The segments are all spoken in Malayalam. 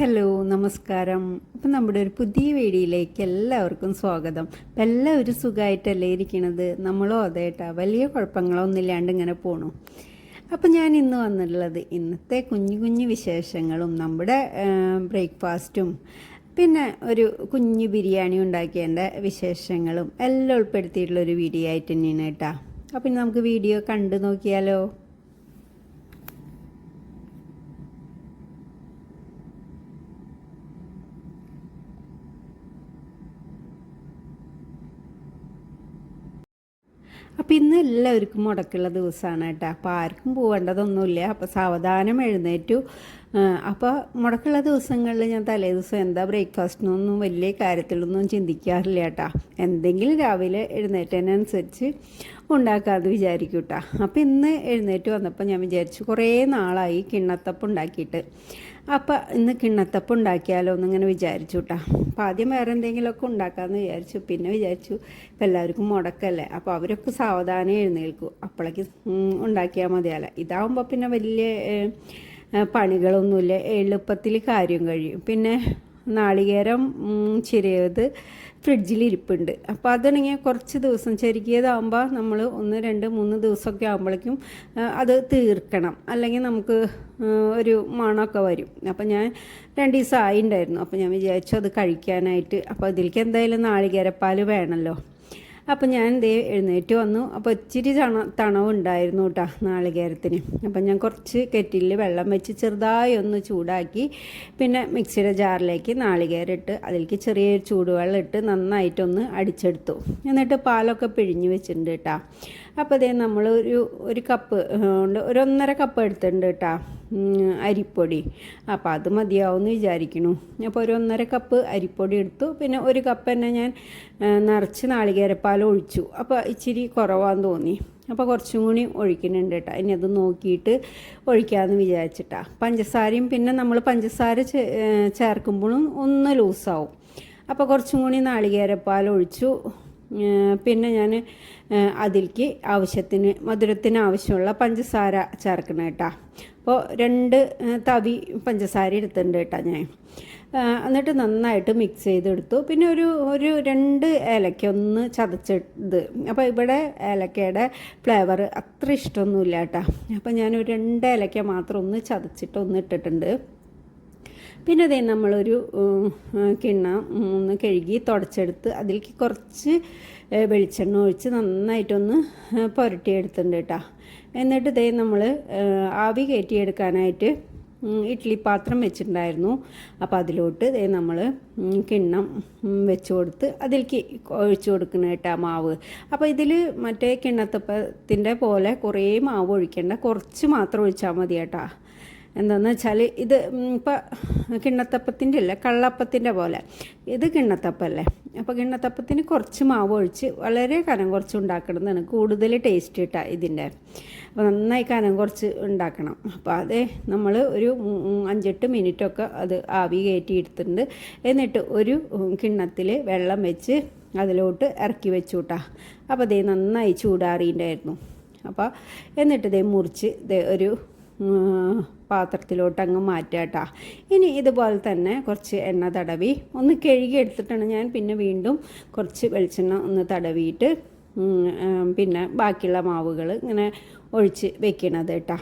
ഹലോ നമസ്കാരം. അപ്പം നമ്മുടെ ഒരു പുതിയ വീഡിയോയിലേക്ക് എല്ലാവർക്കും സ്വാഗതം. അപ്പം എല്ലാവരും സുഖമായിട്ടല്ലേ ഇരിക്കണത്? നമ്മളും അതേട്ടാ വലിയ കുഴപ്പങ്ങളൊന്നും ഇല്ലാണ്ട് ഇങ്ങനെ പോണു. അപ്പം ഞാൻ ഇന്ന് വന്നിട്ടുള്ളത് ഇന്നത്തെ കുഞ്ഞു കുഞ്ഞു വിശേഷങ്ങളും നമ്മുടെ ബ്രേക്ക്ഫാസ്റ്റും പിന്നെ ഒരു കുഞ്ഞു ബിരിയാണി ഉണ്ടാക്കിയതിൻ്റെ വിശേഷങ്ങളും എല്ലാം ഉൾപ്പെടുത്തിയിട്ടുള്ളൊരു വീഡിയോ ആയിട്ട് തന്നെയാണ് കേട്ടോ. അപ്പം നമുക്ക് വീഡിയോ കണ്ടു നോക്കിയാലോ? അപ്പം ഇന്ന് എല്ലാവർക്കും മുടക്കുള്ള ദിവസമാണ് കേട്ടോ. അപ്പോൾ ആർക്കും പോകേണ്ടതൊന്നുമില്ല. അപ്പോൾ സാവധാനം എഴുന്നേറ്റു. അപ്പോൾ മുടക്കുള്ള ദിവസങ്ങളിൽ ഞാൻ തലേ ദിവസം എന്താ ബ്രേക്ക്ഫാസ്റ്റിനൊന്നും വലിയ കാര്യത്തിലൊന്നും ചിന്തിക്കാറില്ല കേട്ടോ. എന്തെങ്കിലും രാവിലെ എഴുന്നേറ്റതിനനുസരിച്ച് ഉണ്ടാക്കാമെന്ന് വിചാരിക്കും കേട്ടോ. അപ്പോൾ ഇന്ന് എഴുന്നേറ്റ് വന്നപ്പോൾ ഞാൻ വിചാരിച്ചു കുറേ നാളായി കിണ്ണത്തപ്പം ഉണ്ടാക്കിയിട്ട്. അപ്പോൾ ഇന്ന് കിണ്ണത്തപ്പം ഉണ്ടാക്കിയാലോ എന്നിങ്ങനെ വിചാരിച്ചു കേട്ടോ. അപ്പോൾ ആദ്യം വേറെ എന്തെങ്കിലുമൊക്കെ ഉണ്ടാക്കാമെന്ന് വിചാരിച്ചു. പിന്നെ വിചാരിച്ചു ഇപ്പം എല്ലാവർക്കും മുടക്കല്ലേ, അപ്പോൾ അവരൊക്കെ സാവധാനം എഴുന്നേൽക്കും, അപ്പോഴേക്ക് ഉണ്ടാക്കിയാൽ മതിയല്ല. ഇതാവുമ്പോൾ പിന്നെ വലിയ പണികളൊന്നുമില്ല, എളുപ്പത്തിൽ കാര്യം കഴിയും. പിന്നെ നാളികേരം ചിരയത് ഫ്രിഡ്ജിലിരിപ്പുണ്ട്. അപ്പോൾ അതാണെങ്കിൽ കുറച്ച് ദിവസം ചെരുക്കിയതാകുമ്പോൾ നമ്മൾ 1, 2, 3 ദിവസമൊക്കെ ആകുമ്പോഴേക്കും അത് തീർക്കണം, അല്ലെങ്കിൽ നമുക്ക് ഒരു മണമൊക്കെ വരും. അപ്പോൾ ഞാൻ 2 ദിവസം ആയിട്ടുണ്ടായിരുന്നു. അപ്പോൾ ഞാൻ വിചാരിച്ചു അത് കഴിക്കാനായിട്ട്. അപ്പോൾ ഇതിലേക്ക് എന്തായാലും നാളികേരപ്പാൽ വേണമല്ലോ. അപ്പോൾ ഞാൻ എഴുന്നേറ്റ് വന്നു. അപ്പോൾ ഇച്ചിരി തണവുണ്ടായിരുന്നു കേട്ടോ നാളികേരത്തിന്. അപ്പം ഞാൻ കുറച്ച് കെറ്റിലിൽ വെള്ളം വെച്ച് ചെറുതായി ഒന്ന് ചൂടാക്കി പിന്നെ മിക്സിയുടെ ജാറിലേക്ക് നാളികേരം ഇട്ട് അതിലേക്ക് ചെറിയൊരു ചൂടുവെള്ളം ഇട്ട് നന്നായിട്ടൊന്ന് അടിച്ചെടുത്തു. എന്നിട്ട് പാലൊക്കെ പിഴിഞ്ഞ് വെച്ചിട്ടുണ്ട് കേട്ടോ. അപ്പോൾ അതേ നമ്മൾ ഒരു കപ്പ് കൊണ്ട് 1.5 കപ്പ് എടുത്തിട്ടുണ്ട് കേട്ടോ അരിപ്പൊടി. അപ്പോൾ അത് മതിയാവുമെന്ന് വിചാരിക്കുന്നു. അപ്പോൾ 1.5 കപ്പ് അരിപ്പൊടി എടുത്തു. പിന്നെ 1 കപ്പ് തന്നെ ഞാൻ നിറച്ച് നാളികേരപ്പാൽ ഒഴിച്ചു. അപ്പോൾ ഇച്ചിരി കുറവാന്ന് തോന്നി. അപ്പോൾ കുറച്ചും കൂടി ഒഴിക്കുന്നുണ്ട് കേട്ടോ. ഇനി അത് നോക്കിയിട്ട് ഒഴിക്കാമെന്ന് വിചാരിച്ചിട്ടാ. പഞ്ചസാരയും പിന്നെ നമ്മൾ പഞ്ചസാര ചേർക്കുമ്പോഴും ഒന്ന് ലൂസാവും. അപ്പോൾ കുറച്ചും കൂടി നാളികേരപ്പാൽ ഒഴിച്ചു. പിന്നെ ഞാൻ അതിലേക്ക് ആവശ്യത്തിന് മധുരത്തിന് ആവശ്യമുള്ള പഞ്ചസാര ചേർക്കണം കേട്ടോ. അപ്പോൾ 2 തവി പഞ്ചസാര എടുത്തിട്ടുണ്ട് കേട്ടോ ഞാൻ. എന്നിട്ട് നന്നായിട്ട് മിക്സ് ചെയ്തെടുത്തു. പിന്നെ ഒരു 2 ഏലക്ക ഒന്ന് ചതച്ചത്. അപ്പോൾ ഇവിടെ ഏലക്കയുടെ ഫ്ലേവർ അത്ര ഇഷ്ടമൊന്നുമില്ല കേട്ടോ. അപ്പോൾ ഞാനൊരു 2 ഏലക്ക മാത്രം ഒന്ന് ചതച്ചിട്ട് ഒന്ന് ഇട്ടിട്ടുണ്ട്. പിന്നെ അതേ നമ്മളൊരു കിണ്ണം ഒന്ന് കഴുകി തുടച്ചെടുത്ത് അതിലേക്ക് കുറച്ച് വെളിച്ചെണ്ണ ഒഴിച്ച് നന്നായിട്ടൊന്ന് പുരട്ടിയെടുത്തിട്ടുണ്ട് കേട്ടോ. എന്നിട്ട് ഇതേ നമ്മൾ ആവി കയറ്റിയെടുക്കാനായിട്ട് ഇഡ്ഡലി പാത്രം വെച്ചിട്ടുണ്ടായിരുന്നു. അപ്പോൾ അതിലോട്ട് ഇതേ നമ്മൾ കിണ്ണം വെച്ച് കൊടുത്ത് അതിലേക്ക് ഒഴിച്ച് കൊടുക്കണം കേട്ടോ മാവ്. അപ്പോൾ ഇതിൽ മറ്റേ കിണ്ണത്തപ്പത്തിൻ്റെ പോലെ കുറേ മാവ് ഒഴിക്കേണ്ട, കുറച്ച് മാത്രം ഒഴിച്ചാൽ മതി കേട്ടോ. എന്താണെന്ന് വെച്ചാൽ ഇത് ഇപ്പോൾ കിണ്ണത്തപ്പത്തിൻ്റെ അല്ല, കള്ളപ്പത്തിൻ്റെ പോലെ. ഇത് കിണ്ണത്തപ്പല്ലേ. അപ്പോൾ കിണ്ണത്തപ്പത്തിന് കുറച്ച് മാവ് ഒഴിച്ച് വളരെ കനം കുറച്ച് ഉണ്ടാക്കണമെന്നാണ് കൂടുതൽ ടേസ്റ്റ് കിട്ടുക ഇതിൻ്റെ. അപ്പോൾ നന്നായി കനം കുറച്ച് ഉണ്ടാക്കണം. അപ്പോൾ അതേ നമ്മൾ ഒരു 5-8 മിനിറ്റൊക്കെ അത് ആവി കയറ്റി എടുത്തിട്ടുണ്ട്. എന്നിട്ട് ഒരു കിണ്ണത്തിൽ വെള്ളം വെച്ച് അതിലോട്ട് ഇറക്കി വെച്ചു കൂട്ടാ. അപ്പോൾ അതേ നന്നായി ചൂടാറിയിട്ടുണ്ടായിരുന്നു. അപ്പോൾ എന്നിട്ട് ഇതേ മുറിച്ച് ഒരു പാത്രത്തിലോട്ട് അങ്ങ് മാറ്റാട്ടാ. ഇനി ഇതുപോലെ തന്നെ കുറച്ച് എണ്ണ തടവി ഒന്ന് കഴുകി എടുത്തിട്ടാണ് ഞാൻ പിന്നെ വീണ്ടും കുറച്ച് വെളിച്ചെണ്ണ ഒന്ന് തടവിയിട്ട് പിന്നെ ബാക്കിയുള്ള മാവുകൾ ഇങ്ങനെ ഒഴിച്ച് വെക്കണത് കേട്ടോ.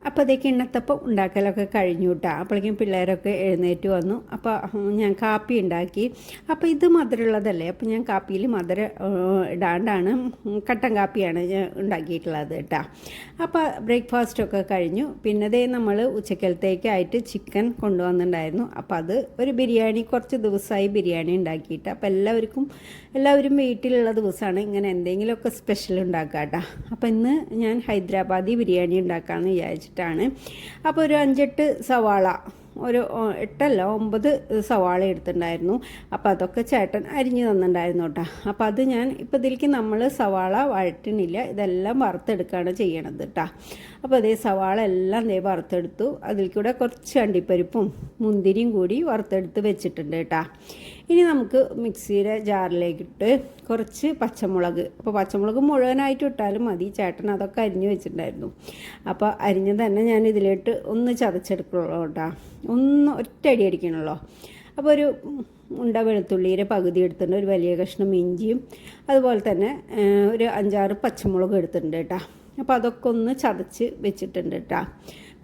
അപ്പോൾ അതേ കിണ്ണത്തപ്പം ഉണ്ടാക്കലൊക്കെ കഴിഞ്ഞു കേട്ടോ. അപ്പോഴേക്കും പിള്ളേരൊക്കെ എഴുന്നേറ്റ് വന്നു. അപ്പോൾ ഞാൻ കാപ്പി ഉണ്ടാക്കി. അപ്പോൾ ഇത് മധുരമുള്ളതല്ലേ, അപ്പോൾ ഞാൻ കാപ്പിയിൽ മധുരം ഇടാണ്ടാണ് കട്ടൻ കാപ്പിയാണ് ഞാൻ ഉണ്ടാക്കിയിട്ടുള്ളത് കേട്ടോ. അപ്പോൾ ബ്രേക്ക്ഫാസ്റ്റൊക്കെ കഴിഞ്ഞു. പിന്നെ അതേ നമ്മൾ ഉച്ചക്കലത്തേക്കായിട്ട് ചിക്കൻ കൊണ്ടുവന്നിട്ടുണ്ടായിരുന്നു. അപ്പോൾ അത് ഒരു ബിരിയാണി, കുറച്ച് ദിവസമായി ബിരിയാണി ഉണ്ടാക്കിയിട്ട്. അപ്പോൾ എല്ലാവരും വീട്ടിലുള്ള ദിവസമാണ് ഇങ്ങനെ എന്തെങ്കിലുമൊക്കെ സ്പെഷ്യൽ ഉണ്ടാക്കുക കേട്ടോ. അപ്പോൾ ഇന്ന് ഞാൻ ഹൈദരാബാദി ബിരിയാണി ഉണ്ടാക്കാമെന്ന് വിചാരിച്ചിട്ടാണ്. അപ്പോൾ ഒരു 5-8 സവാള, ഒരു 8-9 സവാള എടുത്തിട്ടുണ്ടായിരുന്നു. അപ്പോൾ അതൊക്കെ ചേട്ടൻ അരിഞ്ഞു തന്നിട്ടുണ്ടായിരുന്നു കേട്ടോ. അപ്പോൾ അത് ഞാൻ ഇപ്പോൾ ഇതിലേക്ക് നമ്മൾ സവാള വഴറ്റണില്ല, ഇതെല്ലാം വറുത്തെടുക്കുകയാണ് ചെയ്യണത് കേട്ടോ. അപ്പോൾ അതേ സവാള എല്ലാം വറുത്തെടുത്തു. അതിൽ കൂടെ കുറച്ച് അണ്ടിപ്പരിപ്പും മുന്തിരിയും കൂടി വറുത്തെടുത്ത് വെച്ചിട്ടുണ്ട് കേട്ടോ. ഇനി നമുക്ക് മിക്സിയുടെ ജാറിലേക്കിട്ട് കുറച്ച് പച്ചമുളക്, അപ്പോൾ പച്ചമുളക് മുഴുവനായിട്ട് ഇട്ടാലും മതി, ചേട്ടൻ അതൊക്കെ അരിഞ്ഞ് വെച്ചിട്ടുണ്ടായിരുന്നു. അപ്പോൾ അരിഞ്ഞ് തന്നെ ഞാൻ ഇതിലോട്ട് ഒന്ന് ചതച്ചെടുക്കുള്ളൂ കേട്ടോ, ഒറ്റയടി അടിക്കണമല്ലോ. അപ്പോൾ ഒരു ഉണ്ട വെളുത്തുള്ളിയുടെ പകുതി എടുത്തിട്ടുണ്ട്, ഒരു വലിയ കഷ്ണം ഇഞ്ചിയും അതുപോലെ തന്നെ ഒരു 5-6 പച്ചമുളക് എടുത്തിട്ടുണ്ട് കേട്ടോ. അപ്പോൾ അതൊക്കെ ഒന്ന് ചതച്ച് വെച്ചിട്ടുണ്ട് കേട്ടോ.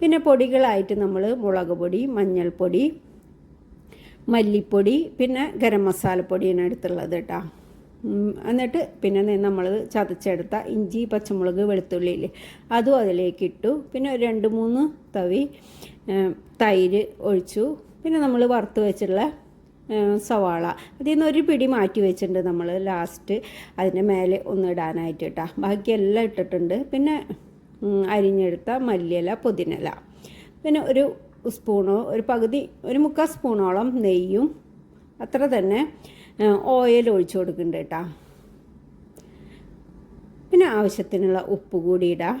പിന്നെ പൊടികളായിട്ട് നമ്മൾ മുളക് പൊടി, മഞ്ഞൾപ്പൊടി, മല്ലിപ്പൊടി, പിന്നെ ഗരം മസാലപ്പൊടിയാണ് എടുത്തുള്ളത് കേട്ടോ. എന്നിട്ട് പിന്നെ നമ്മൾ ചതച്ചെടുത്ത ഇഞ്ചി, പച്ചമുളക്, വെളുത്തുള്ളിയിൽ അതും അതിലേക്ക് ഇട്ടു. പിന്നെ ഒരു 2-3 തവി തൈര് ഒഴിച്ചു. പിന്നെ നമ്മൾ വറുത്ത് വെച്ചിട്ടുള്ള സവാള അതിൽ നിന്ന് ഒരു പിടി മാറ്റി വെച്ചിട്ടുണ്ട് നമ്മൾ ലാസ്റ്റ് അതിൻ്റെ മേലെ ഒന്ന് ഇടാനായിട്ട് കേട്ടോ. ബാക്കിയെല്ലാം ഇട്ടിട്ടുണ്ട്. പിന്നെ അരിഞ്ഞെടുത്ത മല്ലിയില, പുതിനയില, പിന്നെ ഒരു സ്പൂണോ ഒരു 1/4 സ്പൂണോളം നെയ്യും അത്ര തന്നെ ഓയിൽ ഒഴിച്ചു കൊടുക്കുന്നുണ്ട് കേട്ടോ. പിന്നെ ആവശ്യത്തിനുള്ള ഉപ്പ് കൂടി ഇടാം.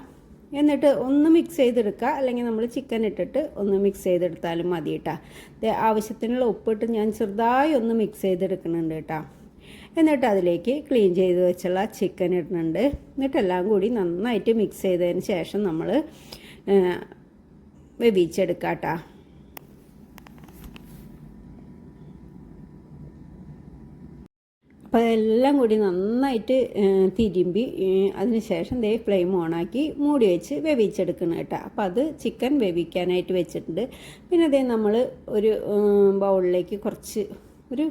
എന്നിട്ട് ഒന്ന് മിക്സ് ചെയ്തെടുക്കുക, അല്ലെങ്കിൽ നമ്മൾ ചിക്കൻ ഇട്ടിട്ട് ഒന്ന് മിക്സ് ചെയ്തെടുത്താലും മതി കേട്ടോ. ആവശ്യത്തിനുള്ള ഉപ്പിട്ട് ഞാൻ ചെറുതായി ഒന്ന് മിക്സ് ചെയ്തെടുക്കുന്നുണ്ട് കേട്ടോ. എന്നിട്ട് അതിലേക്ക് ക്ലീൻ ചെയ്ത് വെച്ചുള്ള ചിക്കൻ ഇടുന്നുണ്ട്. എന്നിട്ടെല്ലാം കൂടി നന്നായിട്ട് മിക്സ് ചെയ്തതിന് ശേഷം നമ്മൾ വേവിച്ചെടുക്കാം കേട്ടോ. അപ്പോൾ എല്ലാം കൂടി നന്നായിട്ട് തിരുമ്പി അതിന് ശേഷം ഫ്ലെയിം ഓണാക്കി മൂടി വെച്ച് വേവിച്ചെടുക്കണം കേട്ടോ. അപ്പോൾ അത് ചിക്കൻ വേവിക്കാനായിട്ട് വെച്ചിട്ടുണ്ട്. പിന്നെ നമ്മൾ ഒരു ബൗളിലേക്ക് കുറച്ച് ഒരു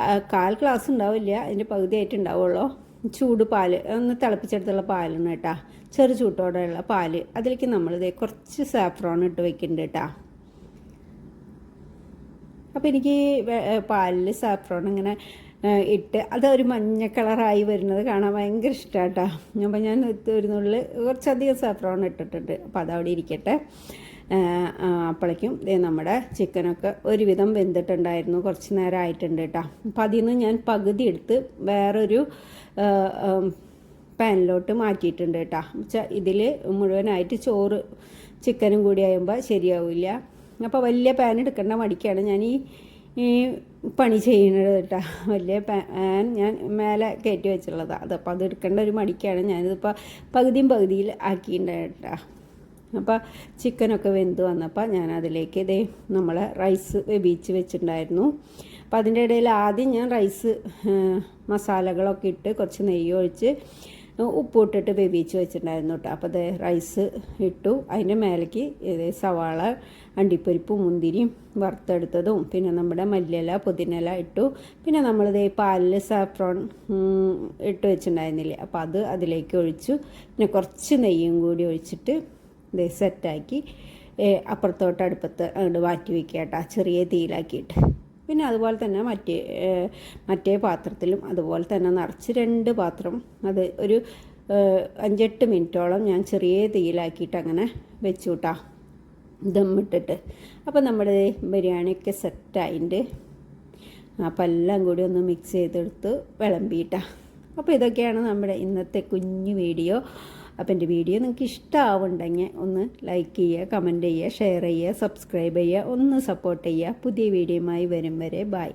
1/4 ഗ്ലാസ് ഉണ്ടാവില്ല, അതിൻ്റെ പകുതിയായിട്ട് ഉണ്ടാവുള്ളൂ, ചൂട് പാല്, ഒന്ന് തിളപ്പിച്ചെടുത്തുള്ള പാലാണ് കേട്ടോ, ചെറു ചൂട്ടോടെയുള്ള പാല്. അതിലേക്ക് നമ്മൾ കുറച്ച് സാഫ്രോൺ ഇട്ട് വെക്കുന്നുണ്ട് കേട്ടോ. അപ്പോൾ എനിക്ക് പാലിൽ സാഫ്രോൺ ഇങ്ങനെ ഇട്ട് അതൊരു മഞ്ഞ കളറായി വരുന്നത് കാണാൻ ഭയങ്കര ഇഷ്ടമാണ് കേട്ടോ. അപ്പോൾ ഞാൻ ഒരു നുള്ളിൽ കുറച്ചധികം സാഫ്രോൺ ഇട്ടിട്ടുണ്ട്. അപ്പോൾ അതവിടെ ഇരിക്കട്ടെ. അപ്പോഴേക്കും നമ്മുടെ ചിക്കനൊക്കെ ഒരുവിധം വെന്തിട്ടുണ്ടായിരുന്നു, കുറച്ച് നേരം ആയിട്ടുണ്ട് കേട്ടോ. അപ്പോൾ അതിൽ നിന്ന് ഞാൻ പകുതി എടുത്ത് വേറൊരു പാനിലോട്ട് മാറ്റിയിട്ടുണ്ട് കേട്ടോ. ഇതിൽ മുഴുവനായിട്ട് ചോറ് ചിക്കനും കൂടി ആകുമ്പോൾ ശരിയാവില്ല. അപ്പോൾ വലിയ പാൻ എടുക്കേണ്ട മടിക്കാണ് ഞാൻ ഈ പണി ചെയ്യുന്നത് കേട്ടോ. വലിയ പാൻ ഞാൻ മേലെ കയറ്റി വെച്ചുള്ളതാണ്. അതപ്പോൾ അത് എടുക്കേണ്ട ഒരു മടിക്കാണ്. ഞാനിതിപ്പോൾ പകുതിയിൽ ആക്കിയിട്ടുണ്ട് കേട്ടോ. അപ്പോൾ ചിക്കനൊക്കെ വെന്ത് വന്നപ്പോൾ ഞാൻ അതിലേക്ക് നമ്മളെ റൈസ് വേവിച്ച് വെച്ചിട്ടുണ്ടായിരുന്നു. അപ്പോൾ അതിൻ്റെ ഇടയിൽ ആദ്യം ഞാൻ റൈസ് മസാലകളൊക്കെ ഇട്ട് കുറച്ച് നെയ്യ് ഒഴിച്ച് ഉപ്പിട്ടിട്ട് വേവിച്ച് വെച്ചിട്ടുണ്ടായിരുന്നു കേട്ടോ. അപ്പോൾ റൈസ് ഇട്ടു. അതിൻ്റെ മേലേക്ക് സവാള, അണ്ടിപ്പരിപ്പും മുന്തിരിയും വറുത്തെടുത്തതും പിന്നെ നമ്മുടെ മല്ലിയില, പുതിനയില ഇട്ടു. പിന്നെ നമ്മൾ പാലിൽ സാഫ്രോൺ ഇട്ട് വെച്ചിട്ടുണ്ടായിരുന്നില്ലേ, അപ്പോൾ അത് അതിലേക്ക് ഒഴിച്ചു. പിന്നെ കുറച്ച് നെയ്യും കൂടി ഒഴിച്ചിട്ട് സെറ്റാക്കി അപ്പുറത്തോട്ട് അടുപ്പത്ത് അങ്ങോട്ട് മാറ്റി വയ്ക്കുക കേട്ടോ, ചെറിയ തീയിലാക്കിയിട്ട്. പിന്നെ അതുപോലെ തന്നെ മറ്റേ പാത്രത്തിലും അതുപോലെ തന്നെ നിറച്ച് 2 പാത്രം അത് ഒരു 5-8 മിനിറ്റോളം ഞാൻ ചെറിയ തീയിലാക്കിയിട്ട് അങ്ങനെ വെച്ചു കേട്ടോ, ദമ്മിട്ടിട്ട്. അപ്പോൾ നമ്മുടെ ബിരിയാണിയൊക്കെ സെറ്റായിട്ടുണ്ട്. അപ്പോൾ എല്ലാം കൂടി ഒന്ന് മിക്സ് ചെയ്തെടുത്ത് വിളമ്പിയിട്ടാ. അപ്പോൾ ഇതൊക്കെയാണ് നമ്മുടെ ഇന്നത്തെ കുഞ്ഞു വീഡിയോ. അപ്പോൾ എൻ്റെ വീഡിയോ നിങ്ങൾക്ക് ഇഷ്ടമാവുന്നുണ്ടെങ്കിൽ ഒന്ന് ലൈക്ക് ചെയ്യുക, കമൻറ്റ് ചെയ്യുക, ഷെയർ ചെയ്യുക, സബ്സ്ക്രൈബ് ചെയ്യുക, ഒന്ന് സപ്പോർട്ട് ചെയ്യുക. പുതിയ വീഡിയോയുമായി വരും വരെ ബൈ.